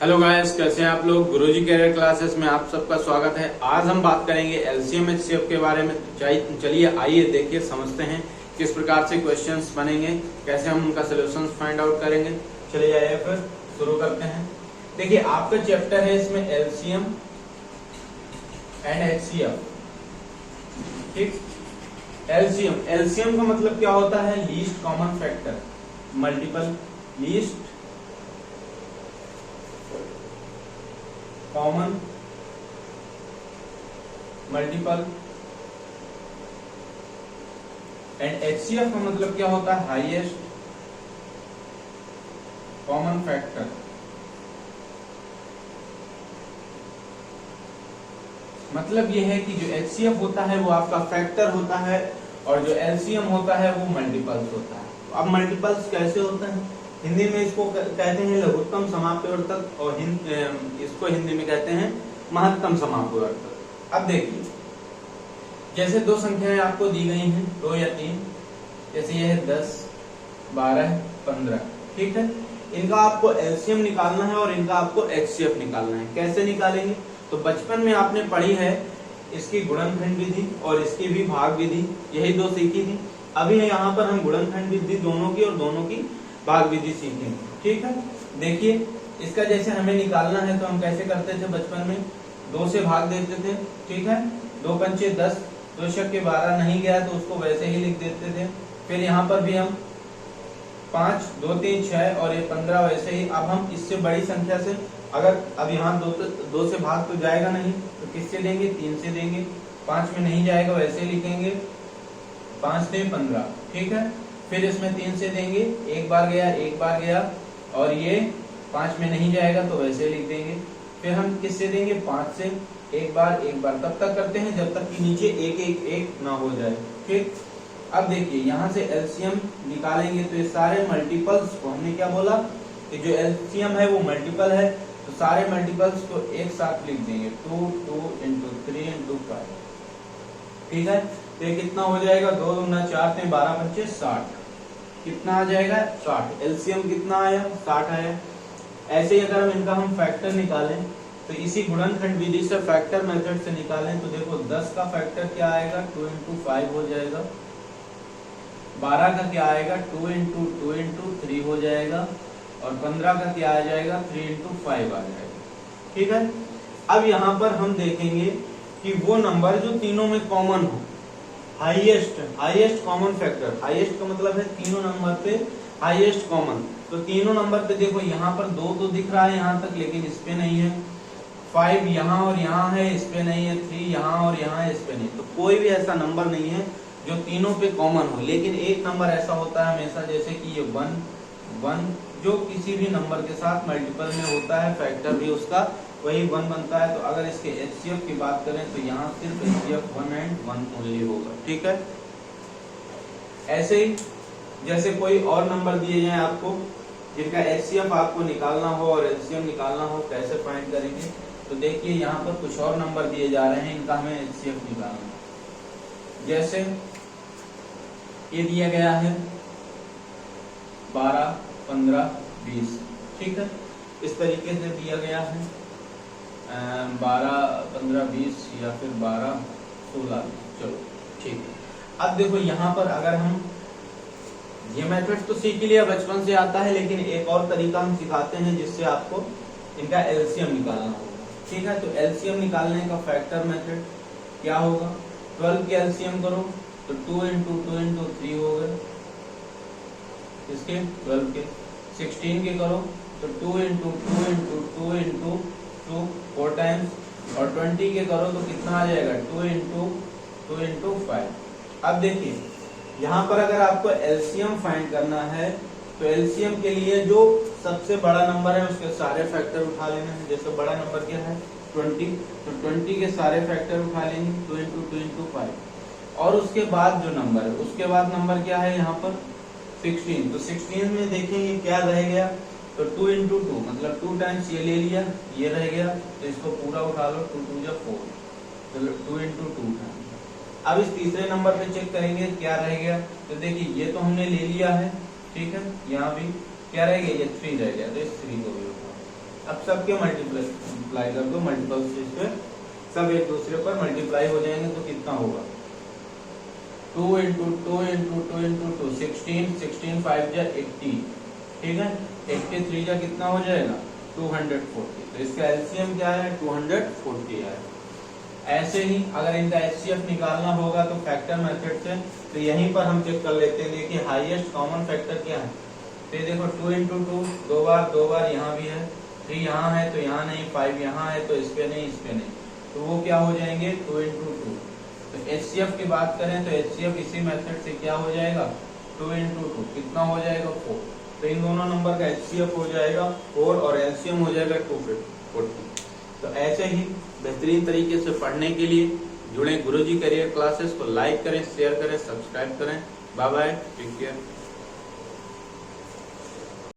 Hello guys, कैसे हैं आप लोग। गुरुजी कैरियर क्लासेस में आप सबका स्वागत है। आज हम बात करेंगे एलसीएम एचसीएफ के बारे में। चलिए आइए देखिए, समझते हैं किस प्रकार से क्वेश्चंस बनेंगे, कैसे हम उनका सॉल्यूशंस फाइंड आउट करेंगे। चलिए आइए फिर शुरू करते हैं। देखिए आपका चैप्टर है इसमें एलसीएम एंड एचसीएफ। ठीक, एलसीएम का मतलब क्या होता है? Least common factor, multiple least common multiple. And HCF का मतलब क्या होता है? Highest common factor. मतलब यह है कि जो एचसीएफ होता है वो आपका फैक्टर होता है और जो एलसीएम होता है वो मल्टीपल्स होता है। अब मल्टीपल्स कैसे होता है? हिंदी में इसको कहते हैं लघुत्तम समापवर्तक और इसको हिंदी में कहते हैं महत्तम समापवर्तक। अब देखिए, जैसे दो संख्याएं आपको दी गई हैं, 2 या 3, जैसे यह है 10, 12, 15। ठीक है, इनका आपको एलसीएम निकालना है और इनका आपको एचसीएफ निकालना है। कैसे निकालेंगे? तो बचपन में आपने पढ़ी है इसकी गुणनखंड विधि और इसकी भी भाग विधि, यही दो सीखी थी। अभी यहाँ पर हम गुणनखंड विधि दोनों की और दोनों की भाग विधि सीखेंगे। ठीक है, देखिए इसका जैसे हमें निकालना है तो हम कैसे करते थे बचपन में? 2 से भाग देते थे। ठीक है, 2 पंचे 10, 2 छक्के 12, नहीं गया तो उसको वैसे ही लिख देते थे। फिर यहाँ पर भी हम 5, 2 3 6 और ये 15 वैसे ही। अब हम इससे बड़ी संख्या से, अगर अब यहाँ 2 से भाग तो जाएगा नहीं, तो किससे देंगे? 3 से देंगे। 5 में नहीं जाएगा, वैसे ही लिखेंगे 5 से 15। ठीक है, फिर इसमें 3 से देंगे, एक बार गया और ये 5 में नहीं जाएगा तो वैसे लिख देंगे। फिर हम किससे देंगे? 5 से एक बार तब तक करते हैं जब तक कि नीचे 1 1 1 ना हो जाए। ठीक, अब देखिए यहाँ से एलसीएम निकालेंगे तो ये सारे मल्टीपल्स को, हमने क्या बोला कि जो एलसीएम है वो मल्टीपल है, तो सारे मल्टीपल्स को एक साथ लिख देंगे 2 2 × 3 × 5। ठीक है, तो ये कितना हो जाएगा? 2 दूना 4 × 12 × 5 60। कितना आ जाएगा? 60। एलसीएम कितना आया? 60 आया। ऐसे ही अगर हम फैक्टर निकालें तो इसी गुणनखंड विधि से, फैक्टर मेथड से निकालें तो देखो 10 का फैक्टर क्या आएगा? 2 × 5 हो जाएगा। 12 का क्या आएगा? 2 × 2 × 3 हो जाएगा। और 15 का क्या आ जाएगा? 3 × 5 आ जाएगा। ठीक है, अब यहाँ पर हम देखेंगे कि वो नंबर जो तीनों में कॉमन हो, हाईएस्ट कॉमन फैक्टर। हाईएस्ट का मतलब है तीनों नंबर पे हाईएस्ट कॉमन। तो तीनों नंबर पे देखो यहाँ पर 2 तो दिख रहा है यहाँ तक, लेकिन इस पे नहीं है। 5 यहाँ और यहाँ है, इस पे नहीं है। 3 यहाँ और यहाँ है, इस पे नहीं। तो कोई भी ऐसा नंबर नहीं है जो तीनों पे कॉमन हो। लेकिन एक नंबर ऐसा होता है हमेशा, जैसे कि ये 1 जो किसी भी नंबर के साथ मल्टीपल में होता है, फैक्टर भी उसका वही 1 बनता है। तो अगर इसके एचसीएफ की बात करें तो यहाँ सिर्फ एचसीएफ 1 and 1 ओनली होगा। ठीक है, ऐसे ही जैसे कोई और नंबर दिए जाए आपको जिनका एचसीएफ आपको निकालना हो और एलसीएम निकालना हो, कैसे फाइंड करेंगे? तो देखिए यहाँ पर कुछ और नंबर दिए जा रहे हैं, इनका हमें एचसीएफ निकालना है। जैसे ये दिया गया है 12 15 20। ठीक है, इस तरीके से दिया गया है 12 15 20 या फिर 12 16। चलो ठीक है, अब देखो यहाँ पर अगर हम ये मेथड तो सीख लिया, बचपन से आता है, लेकिन एक और तरीका हम सिखाते हैं जिससे आपको इनका एलसीएम निकालना होगा। ठीक है, तो एलसीएम निकालने का फैक्टर मेथड क्या होगा? 12 के एलसीएम करो तो 2 × 2 × 3 हो गए इसके 12 के। 16 के करो तो 2 × 2 × 2 × 2 4 टाइम्स। और 20 के करो तो कितना आ जाएगा? 2 × 2 × 5। अब देखिए यहाँ पर अगर आपको एलसीएम फाइंड करना है तो एलसीएम के लिए जो सबसे बड़ा नंबर है उसके सारे फैक्टर उठा लेना है। जैसे बड़ा नंबर क्या है? 20, तो 20 के सारे फैक्टर उठा लेंगे 2 × 2 × 5। और उसके बाद जो नंबर है, उसके बाद नंबर क्या है यहाँ पर? 16। तो 16 में देखेंगे क्या रह गया? तो 2 × 2 मतलब 2 टाइम्स ये ले लिया, ये रह गया, तो इसको पूरा उठा लो। 2 2 = 4, तो 2 × 2 टाइम्स। अब इस तीसरे नंबर पे चेक करेंगे क्या रह गया। तो देखिए ये तो हमने ले लिया है, ठीक है, यहाँ भी क्या रह गया? ये 3 रह गया, तो इस 3 को भी उठाओ। अब सबके मल्टीप्लाई कर दो, मल्टीपल से सब एक दूसरे पर मल्टीप्लाई हो जाएंगे तो कितना होगा 2 into 2 into 2 into 2 16, 16 5 जा 80, ठीक है 83 जा कितना हो जाएगा 240। तो इसका एलसीएम क्या है 240 है। ऐसे ही अगर इनका एचसीएफ निकालना होगा तो फैक्टर मेथड से, तो यहीं पर हम चेक कर लेते हैं। देखिए हाईएस्ट कॉमन फैक्टर क्या है, तो देखो 2 into 2 दो बार यहाँ भी है, 3 यहाँ है तो यहाँ नहीं, 5 यहाँ है तो इस पे नहीं, इस पे नहीं, तो वो क्या हो जाएंगे 2 into 2। तो एचसीएफ की बात करें तो एचसीएफ इसी मेथड से क्या हो जाएगा 2 into 2 कितना हो जाएगा 4। तो इन दोनों नंबर का एचसीएफ हो जाएगा 4 और एलसीएम हो जाएगा 240। तो ऐसे ही बेहतरीन तरीके से पढ़ने के लिए जुड़े गुरुजी करियर क्लासेस को लाइक करें, शेयर करें, सब्सक्राइब करें। Bye bye, take care.